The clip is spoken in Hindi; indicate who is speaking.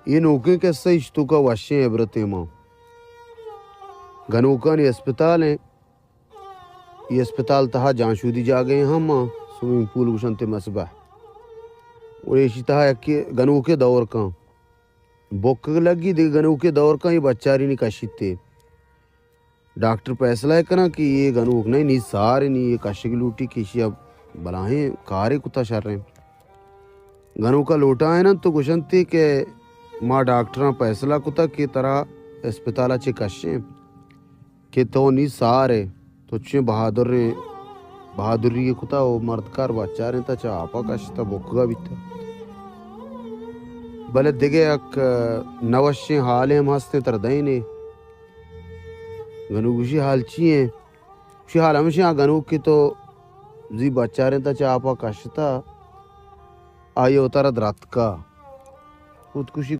Speaker 1: ये नौके के सही इश्तों का वाशे इबरत माँ गनोका ने अस्पताल है ये अस्पताल तहा जांशुदी जा गए हम स्विमिंग पूल गुशनते मसबा और ये तहा के गनोके दौर का बोक लगी दे गनोके दौर का ये बच्चारी निकाशिते डॉक्टर फैसला है कना कि ये गनूक नहीं सारे नहीं ये काशिक लूटी किसी अब बलाहें कारे कुत्ता शर रहे गनों का लोटा है ना तो गुशनते के माँ डॉक्टर फैसला कुत्ता की तरह अस्पताल अच्छे कशे के तो नहीं सारे तो चे बहादुरी के कुत्ता वो मर्दकार बच्चा रहे था चाह आपा कशता बोकगा भी था भले दिगे अक नवश्य हाल है हंसते तरदई ने गनू गुशी हाल चाहिए उसी हाल हमेशा गनू की तो जी बच्चा रहे था चाह आपा कशता आयो उतारा रात का खुदकुशी